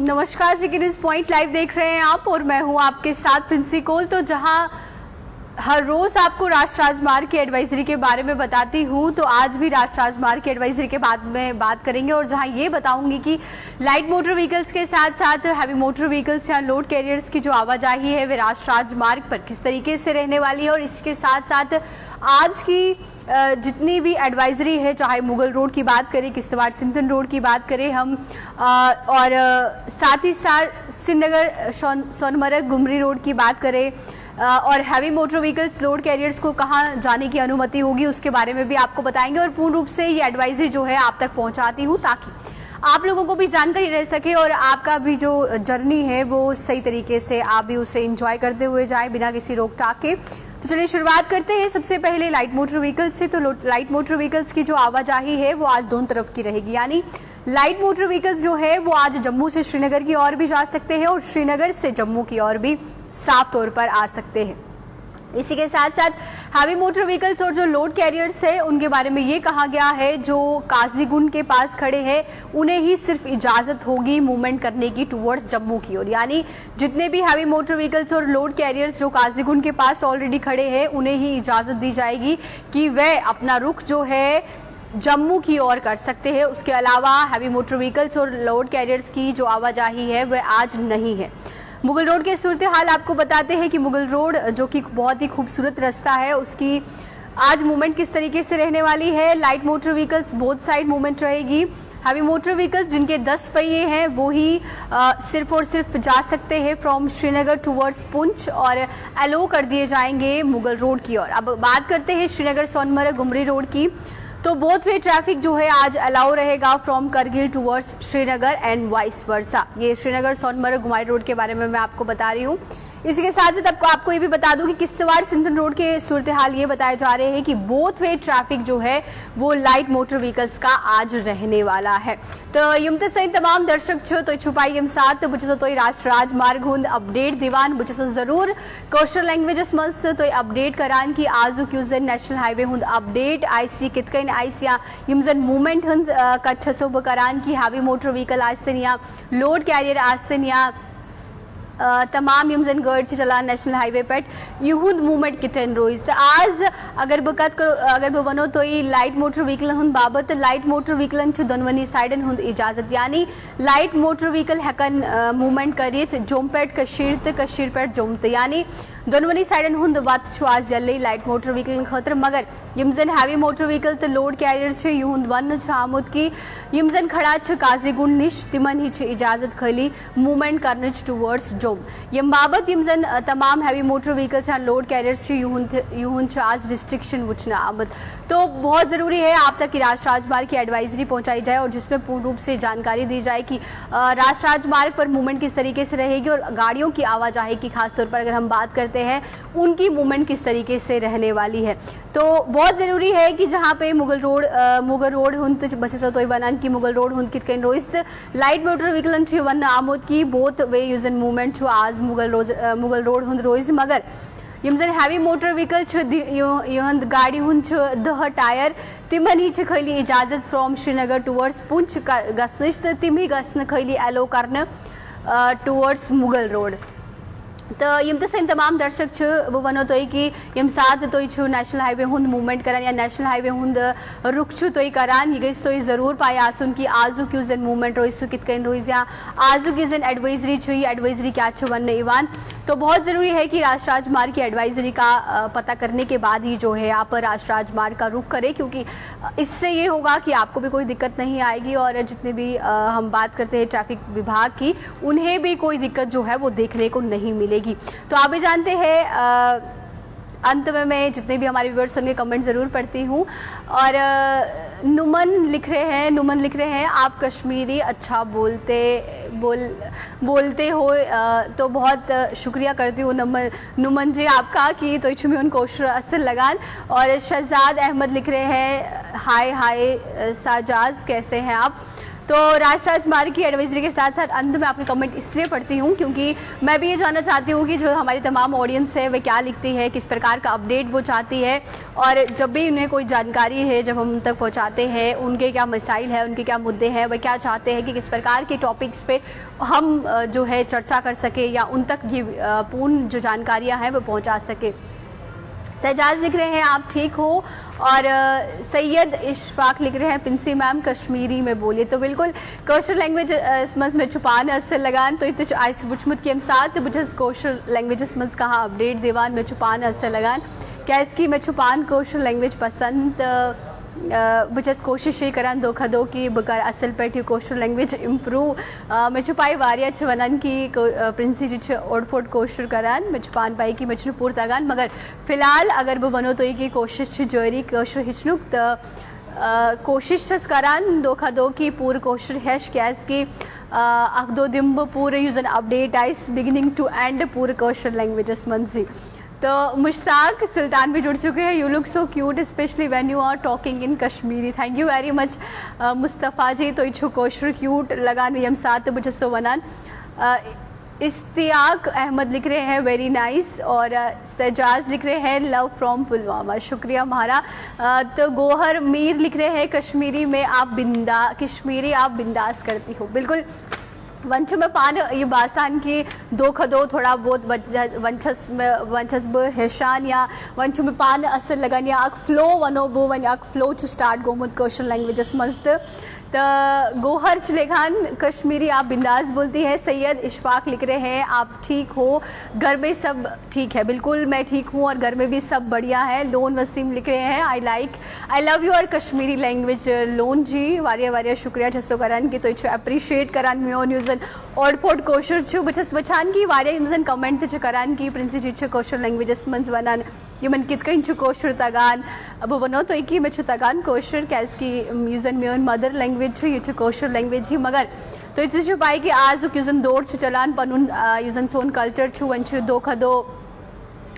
नमस्कार जी, news point live देख रहे हैं आप और मैं हूं आपके साथ प्रिंसी कोल। तो जहां हर रोज आपको राष्ट्रीय राजमार्ग की एडवाइजरी के बारे में बताती हूं, तो आज भी राष्ट्रीय राजमार्ग की एडवाइजरी के बाद में बात करेंगे और जहां ये बताऊंगी कि लाइट मोटर व्हीकल्स के साथ साथ हैवी मोटर व्हीकल्स या लोड कैरियर्स की जो आवाजाही है वे राष्ट्रीय राजमार्ग पर किस तरीके से रहने वाली है। और इसके साथ साथ आज की जितनी भी एडवाइजरी है, चाहे मुगल रोड की बात करें, किश्तवाड़ सिंधन रोड की बात करें हम, और साथ ही साथ श्रीनगर सोनमर्ग गुमरी रोड की बात करें, और heavy motor vehicles load carriers को कहां जाने की अनुमति होगी उसके बारे में भी आपको बताएंगे। और पूर्ण रूप से ये एडवाइजरी जो है आप तक पहुंचाती हूं ताकि आप लोगों को भी जानकारी रह सके और आपका भी जो जर्नी है वो सही तरीके से आप भी उसे एंजॉय करते हुए जाए बिना किसी रोक टाक के। तो चलिए शुरुआत करते हैं सबसे पहले लाइट मोटर व्हीकल्स से। तो लाइट मोटर व्हीकल्स की जो आवाजाही है वो आज दोनों तरफ की रहेगी, यानी लाइट मोटर व्हीकल्स जो है वो आज जम्मू से श्रीनगर की ओर भी जा सकते हैं और श्रीनगर से जम्मू की ओर भी साफ तौर पर आ सकते हैं। इसी के साथ साथ हैवी मोटर व्हीकल्स और जो लोड कैरियर्स है उनके बारे में ये कहा गया है जो काजीगुंड के पास खड़े हैं उन्हें ही सिर्फ इजाजत होगी मूवमेंट करने की टुवर्ड्स जम्मू की ओर, यानी जितने भी हैवी मोटर व्हीकल्स और लोड कैरियर्स जो काजीगुंड के पास ऑलरेडी खड़े हैं उन्हें ही इजाजत दी जाएगी कि वह अपना रुख जो है जम्मू की ओर कर सकते हैं। उसके अलावा हैवी मोटर व्हीकल्स और लोड कैरियर्स की जो आवाजाही है वह आज नहीं है। मुगल रोड के सूरत हाल आपको बताते हैं कि मुगल रोड जो कि बहुत ही खूबसूरत रास्ता है उसकी आज मूवमेंट किस तरीके से रहने वाली है। Light motor vehicles both side movement रहेगी। हैवी मोटर व्हीकल्स जिनके 10 पहिए हैं वो ही सिर्फ और सिर्फ जा सकते हैं फ्रॉम श्रीनगर टुवर्ड्स पुंछ और अलो कर दिए जाएंगे मुगल रोड की ओर। अब बात करते हैं श्रीनगर सोनमर्ग गुमरी रोड की, तो बोथ वे ट्रैफिक जो है आज अलाउ रहेगा from Kargil towards Srinagar and vice versa. ये श्रीनगर सोनमर्ग गुमारी रोड के बारे में मैं आपको बता रही हूँ। इसी के साथ साथ आपको ये भी बता दूं कि किश्तवाड़ सिंधन रोड के सूरत हाल ये बताए जा रहे हैं कि बोथ वे ट्रैफिक जो है वो लाइट मोटर व्हीकल्स का आज रहने वाला है। तो यम सही तमाम दर्शक छो तो छुपाई यम साथ बुझो तो राष्ट्रीय राजमार्ग हुंद अपडेट दीवान बुझो जरूर कौशल लैंग्वेजेस मस्त तो अपडेट करान कि आजू क्यूजन नेशनल हाईवे हुंद अपडेट आईसी कितकन आईसिया यम जन मूवमेंट हुंद कच्छसो करान कि हैवी मोटर व्हीकल आस्तन या लोड कैरियर आस्तन या तमाम यम जन गड चलान नेशनल हाईवे पे युहुद मूवमेंट कितन रोज। तो आज अगर बह वनो तो ये लाइट मोटर व्हीकल हुंद बाबत लाइट मोटर व्हीकलन दोनवनी साइडन हुंद इजाजत, यानी लाइट मोटर व्हीकल हेकन मूवमेंट करित जोमपेट कशीर पेट जोमत, यानी दोनवनी साइडन हुंद वत आज जल्दी लाइट मोटर व्हीकल खतर। मगर यम जन हैवी मोटर व्हीकल तो लोड कैरियर युहुंद वन आमुत कि यम जन खड़ा काजीगुंड निश तिमन ही इजाजत खाली मूवमेंट करने टुवर्ड्स जोम। यम बाबत यम जन तमाम हैवी मोटर व्हीकल्स या लोड कैरियर्स युहुंद आज रिस्ट्रिक्शन वुचना आमद। तो बहुत जरूरी है आप तक कि राष्ट्रीय राजमार्ग की एडवाइजरी पहुंचाई जाए और जिसमें पूर्ण रूप से जानकारी दी जाए कि राष्ट्रीय राजमार्ग पर मूवमेंट किस तरीके से रहेगी और गाड़ियों की आवाजाही की खासतौर पर अगर हम बात करते हैं उनकी मूवमेंट किस तरीके से रहने वाली है। तो बहुत जरूरी है कि जहां पे मुगल रोड हुंद बसेसो तो बनन की मुगल रोड हुंद कितकन रोइस्त लाइट मोटर व्हीकलन वन आमुद की बोथ वे यूजन मूवमेंट आज मुगल रोड हुंद रोइज। मगर यम जन हैवी मोटर व्हीकल युहंद गाड़ी हुंद दह टायर तिमन ही खैली इजाजत फ्रॉम श्रीनगर टुवर्ड्स पुंछ गसनिश तिम ही गसन खैली एलो करन टुवर्ड्स मुगल रोड। तो यम सही तमाम दर्शक वो वनो तो कि यम साथ तो नेशनल हाईवे हुंद मूवमेंट करान या नेशनल हाईवे हुंद रुख तो करान ये गई तो जरूर पाए आसुन कि आजू क्यू जन मूवमेंट रोइसु कितकन रोइज या आजू की जन एडवाइजरी ये एडवाइजरी क्या वन इवान। तो बहुत जरूरी है कि राष्ट्रीय राजमार्ग की एडवाइजरी का पता करने के बाद ही जो है आप राष्ट्रीय राजमार्ग का रुख करें, क्योंकि इससे ये होगा कि आपको भी कोई दिक्कत नहीं आएगी और जितने भी हम बात करते हैं ट्रैफिक विभाग की उन्हें भी कोई दिक्कत जो है वो देखने को नहीं मिलेगी। तो आप भी जानते हैं अंत में मैं जितने भी हमारे व्यूअर्स होंगे कमेंट जरूर पढ़ती हूँ। और नुमन लिख रहे हैं आप कश्मीरी अच्छा बोलते हो, तो बहुत शुक्रिया करती हूँ नुमन जी आपका कि तो इच्छुमी उन कोशर असल लगान। और शहजाद अहमद लिख रहे हैं हाय साजाज कैसे हैं आप। तो राजमार्ग की एडवाइजरी के साथ साथ अंत में आपके कमेंट इसलिए पढ़ती हूँ क्योंकि मैं भी ये जानना चाहती हूँ कि जो हमारी तमाम ऑडियंस है वे क्या लिखती है, किस प्रकार का अपडेट वो चाहती है, और जब भी उन्हें कोई जानकारी है जब हम तक पहुँचाते हैं, उनके क्या मसाइल है, उनके क्या मुद्दे हैं, वे क्या चाहते हैं कि किस प्रकार के टॉपिक्स पे हम जो है चर्चा कर सके या उन तक ये पूर्ण जो जानकारियाँ हैं वो पहुँचा सके। सजाज लिख रहे हैं आप ठीक हो, और सैयद इशफाक लिख रहे हैं पिंसी मैम कश्मीरी में बोलिए। तो बिल्कुल कौशल लैंग्वेज मज में छुपान असल लगान तो इतने आइस बुचमुत के साथ बुझस कौशल लैंग्वेज मज कहाँ अपडेट दीवान में छुपान असल लगान क्या इसकी मैं छुपान कौशल लैंग्वेज पसंद बस कोशिश ये करान धोखा दो कि बकर असल पे कौशल लैंग्वेज इम्प्रूव मैं छुपाई वारिया वनान कि प्रिंसी जी ओड फोड कोशर करान मैं छुपान पाई कि मैं पूर तगान, मगर फिलहाल अगर बह वनो तो कि कोशिश जारी कौशर हिचनुक तो कोशिश करान धोखा दो कि पूर कौशर हेश कैस कि अख दो दिम पूरे यूज एन अपडेट आइस बिगिनिंग टू एंड पूरे कौशल लैंग्वेजेस मंजी। तो मुश्ताक सुल्तान भी जुड़ चुके हैं। You look so cute specially when you are talking in Kashmiri. Thank you very much Mustafa ji. तो इच्छो कोशर क्यूट लगान यम साथ बचसो वनान। इस्तियाक अहमद लिख रहे हैं वेरी नाइस, और सजाज लिख रहे हैं लव फ्रॉम पुलवामा, शुक्रिया महारा। तो गोहर मीर लिख रहे हैं कश्मीरी आप बिंदास करती हो। बिल्कुल वंश में पान ये बासान की दो खदो थोड़ा बहुत वंशस हेशान या वंश में पान असल लगन या अक फ्लो वनो बो वन अक फ्लो टू स्टार्ट गोमुद कौशल लैंग्वेजेस मस्त। तो गोहर चलेखान कश्मीरी आप बिंदास बोलती है। सैयद इशफाक लिख रहे हैं आप ठीक हो, घर में सब ठीक है। बिल्कुल मैं ठीक हूँ और घर में भी सब बढ़िया है। लोन वसीम लिख रहे हैं I love your Kashmiri language Lone ji, वारिया शुक्रिया छसो करान की तो इच्छो अप्रिशिएट करान म्योन यूजन ओड फोड कोशर छु बचस वछान की वारिया यूजन कमेंट च करान की प्रिंसी जी छु कौशल लैंग्वेजेस मंज वनान यमन कित कहीं छु कोशर तगान अब वनो तो कि मैं छु तगान कोशर कैस की यूजन म्योन मदर लैंग्वेज छु ये छु कौशल लैंग्वेज ही, मगर तो इतने छु पाई कि आज यूजन दौड़ छु चलान पनुन यूजन सोन कल्चर छु वन छु दो खदो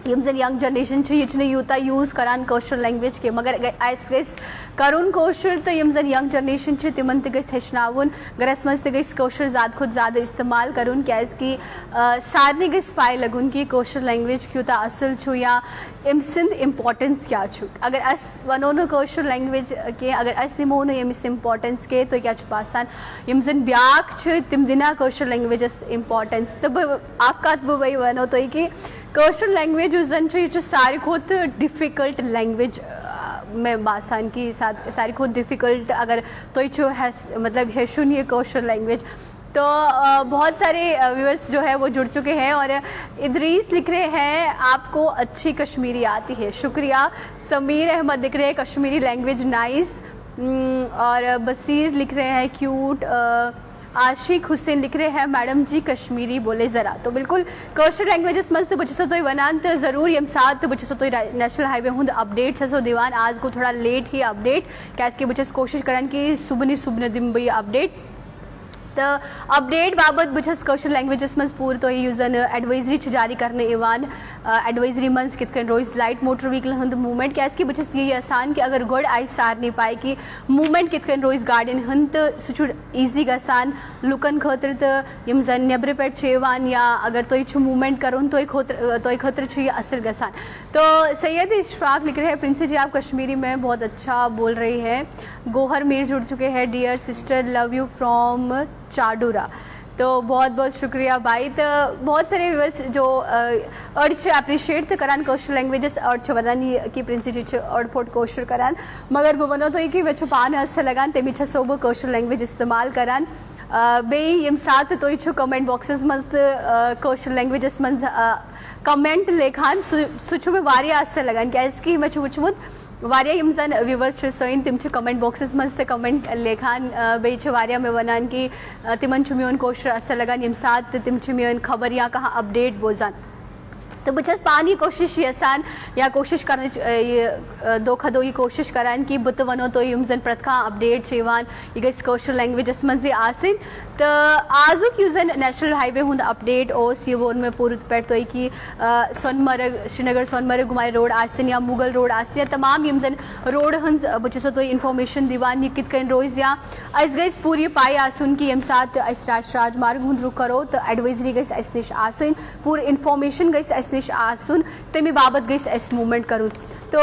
यमजन यंग जनरेशन छु ये यूता यूज करान कौशल लैंग्वेज के, मगर ऐस करुन कौशल तो यमजन यंग जनरेशन छु तिमन ते गस हेचनावन गरस मज ते गस कौशल खुद ज़्यादा इस्तेमाल करुन कैस की सारने गस पाए लगुन की कौशल लैंग्वेज क्यों असल छु या इम सिंध इम्पोर्टेंस क्या छु। अगर अस वनो कौशल लैंग्वेज के अगर अस दिमो यमिस इम्पोर्टेंस के तो क्या छु पासान यमजन ब्याक छु तिम दिना कौशल लैंग्वेजेस इम्पोर्टेंस तब आपका वही वनो तो कि कौशल लैंग्वेज उजन छु सारी खुद डिफ़िकल्ट लैंग्वेज में बासान की सारी खुद डिफ़िकल्ट अगर तो छु मतलब हेशुन ये कौशल लैंग्वेज। तो बहुत सारे व्यूअर्स जो है वो जुड़ चुके हैं, और इदरीस लिख रहे हैं आपको अच्छी कश्मीरी आती है, शुक्रिया। समीर अहमद लिख रहे हैं कश्मीरी लैंग्वेज नाइस, और बसीर लिख रहे हैं क्यूट। आशिक हुसैन लिख रहे हैं मैडम जी कश्मीरी बोले ज़रा। तो बिल्कुल कौशल लैंग्वेजेस मस्त बचसो तो वनान तो ज़रूर यम साथ बचसो तो नेशनल हाईवे हुंद अपडेट छसो दीवान आज को थोड़ा लेट ही अपडेट कैस के बचस कोशिश करन कि सुबह दिन भी अपडेट तो अपडेट बाबत बस कौशल लैंग्वेजेस मज पूर तो यूजन एडवाइजरी जारी करने एडवाइजरी मंज कित रोज लाइट मोटर व्हीकल हंद मूवमेंट कैस की बस ये आसान कि अगर गोड आई सार नहीं पाए कि मूवमेंट कित रोज गाड़ियन हंद सह ईजी गसान लुकन खतर तो यम जन नब्र पे या अगर तो मूवमेंट करुन तो खतर असल गसान। तो सैयद इशफाक लिख रहे हैं प्रिंसी जी आप कश्मीरी में बहुत अच्छा बोल रही है। गोहर मीर जुड़ चुके हैं dear sister love you from Chadoora. तो बहुत बहुत शुक्रिया भाई। तो बहुत सारे व्यूअर्स जो अर्ज अप्रिशिएट थे करान कौशल लैंग्वेजेस अर्ज वनानी की प्रिंसी जी अर्ड फोट कौशल करान, मगर वो वनो तो कि वे छुपान अस लगान तेमी सोब कौशल लैंग्वेज इस्तेमाल करान बे यम साथ तो ये कमेंट बॉक्सेस मज कौशल लैंग्वेजेस मज कमेंट लेखान सुचु में वारिया अस लगान कैस की मैं वुचमुत वारिया यम जन व्यूवर्स सैन तिम कमेंट बॉक्सेस मज कमेंट लेखान बे वारिया में वनान कि तिमन म्योन कौशल असल लगान यम साथ तिम म्योन खबर या कहाँ अपडेट बोजान। तो बस पानी कोशिश यसान या कोशिश कर दो खदो ये कोशिश करान कि बुत वनो तो यम जन प्रत अपडेट ये गस कौशल लैंग्वेजेस मज आसिन। आजूक यूजन नेशनल हाईवे हुंद अपडेट और सीवोन में पूर्व पे तो कि सोनमर्ग श्रीनगर सोनमर्ग गुमाय रोड आस्तिन या मुगल रोड आस्तिन या तमाम यम जन रोड हंज बचसो तो इन्फॉर्मेशन दिवान ये कित कन रोज या अस गई पूरी पाई आसुन कि यम साथ अस राजमार्ग हुंद रुख करो तो एडवाइजरी गई अस निश आसन पूरी इन्फॉर्मेशन गई अस निश आसन तमे बाबत गई अस मूवमेंट करूँ। तो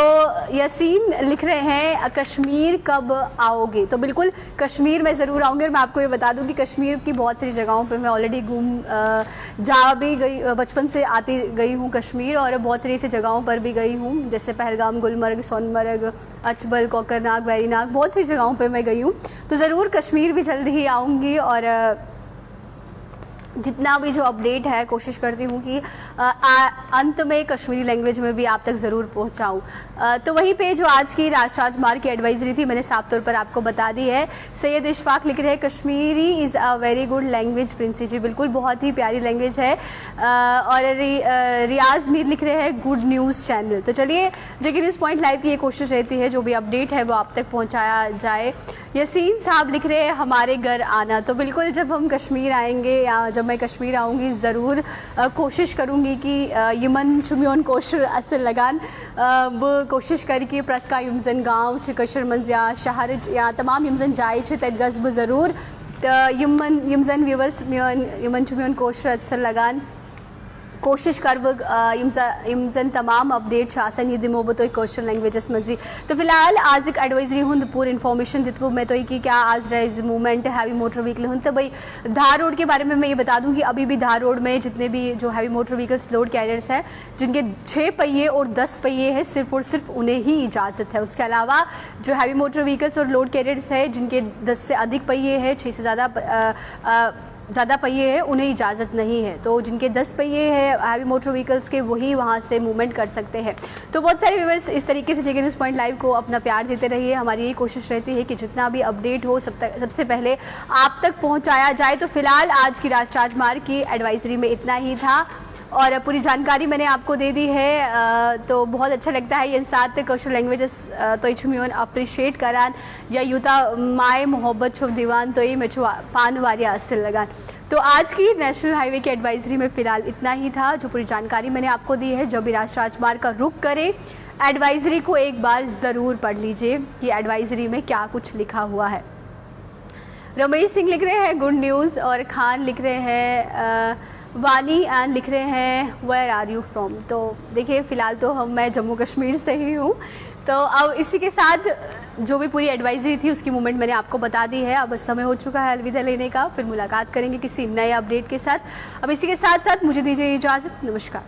यासीन लिख रहे हैं कश्मीर कब आओगे, तो बिल्कुल कश्मीर में ज़रूर आऊँगी और मैं आपको ये बता दूं कि कश्मीर की बहुत सारी जगहों पे मैं ऑलरेडी जा भी गई, बचपन से आती गई हूँ कश्मीर और बहुत सारी ऐसी जगहों पर भी गई हूँ जैसे पहलगाम, गुलमर्ग, सोनमर्ग, अचबल, कोकरनाग, वेरीनाग, बहुत सारी जगहों पर मैं गई हूँ। तो ज़रूर कश्मीर भी जल्द ही आऊँगी और जितना भी जो अपडेट है कोशिश करती हूँ कि अंत में कश्मीरी लैंग्वेज में भी आप तक ज़रूर पहुँचाऊँ। तो वहीं पे जो आज की राजमार्ग की एडवाइजरी थी मैंने साफ तौर पर आपको बता दी है। सैयद इशफाक लिख रहे हैं Kashmiri is a very good language Princy ji, बिल्कुल बहुत ही प्यारी लैंग्वेज है। और रियाज मीर लिख रहे हैं गुड न्यूज़ चैनल। तो चलिए जेके न्यूज़ पॉइंट लाइव की ये कोशिश रहती है जो भी अपडेट है वो आप तक पहुँचाया जाए। यसीन साहब लिख रहे हैं हमारे घर आना, तो बिल्कुल जब हम कश्मीर आएंगे या जब मैं कश्मीर आऊँगी ज़रूर कोशिश करूँगी कि यमन चुमियोन कोशर असल लगान वो कोशिश करके प्रत का यमजन गाँव कशर मंज या शहर या तमाम यमजन जाए तत गस बह ज़रूर यमजन व्यूवर्स यमन चुमियोन कोशर असल लगान कोशिश कर यम तमाम अपडेट ये दिमो बह तुम कशर लैंग्वेजस मजी। तो फिलहाल आज एक एडवाइजरी हुंद पूरी इन्फॉर्मेशन दित मैं तो कि क्या आज रहे मूवमेंट हैवी मोटर व्हीकल हुंद। तो भाई धार रोड के बारे में मैं ये बता दूं कि अभी भी धार रोड में जितने भी जो heavy motor vehicles load carriers हैं जिनके 6 पहिए और 10 पहिए हैं सिर्फ और सिर्फ उन्हें ही इजाज़त है। उसके अलावा जो हैवी मोटर व्हीकल्स और लोड कैरियर्स है जिनके 10 से अधिक पहिए हैं, 6 से ज़्यादा पहिए हैं, उन्हें इजाज़त नहीं है। तो जिनके 10 पहिए हैं हैवी मोटर व्हीकल्स के वही वहाँ से मूवमेंट कर सकते हैं। तो बहुत सारे व्यूअर्स इस तरीके से जेके न्यूज़ पॉइंट लाइव को अपना प्यार देते रहिए। हमारी यही कोशिश रहती है कि जितना भी अपडेट हो सबसे पहले आप तक पहुँचाया जाए। तो फिलहाल आज की राजमार्ग की एडवाइजरी में इतना ही था और पूरी जानकारी मैंने आपको दे दी है। तो बहुत अच्छा लगता है ये साथ कशर लैंग्वेजेस तो इछुमियोन अप्रिशिएट करान या यूता माए मोहब्बत छुप दीवान तो ये मेछुआ पान वारिया असल लगान। तो आज की नेशनल हाईवे की एडवाइजरी में फिलहाल इतना ही था। जो पूरी जानकारी मैंने आपको दी है, जब भी राजमार्ग का रुख करें एडवाइजरी को एक बार ज़रूर पढ़ लीजिए कि एडवाइजरी में क्या कुछ लिखा हुआ है। रमेश सिंह लिख रहे हैं गुड न्यूज़ और खान लिख रहे हैं वानी एंड लिख रहे हैं वेयर आर यू फ्रॉम। तो देखिए फ़िलहाल तो मैं जम्मू कश्मीर से ही हूँ। तो अब इसी के साथ जो भी पूरी एडवाइजरी थी उसकी मूवमेंट मैंने आपको बता दी है। अब समय हो चुका है अलविदा लेने का, फिर मुलाकात करेंगे किसी नए अपडेट के साथ। अब इसी के साथ साथ मुझे दीजिए इजाज़त, नमस्कार।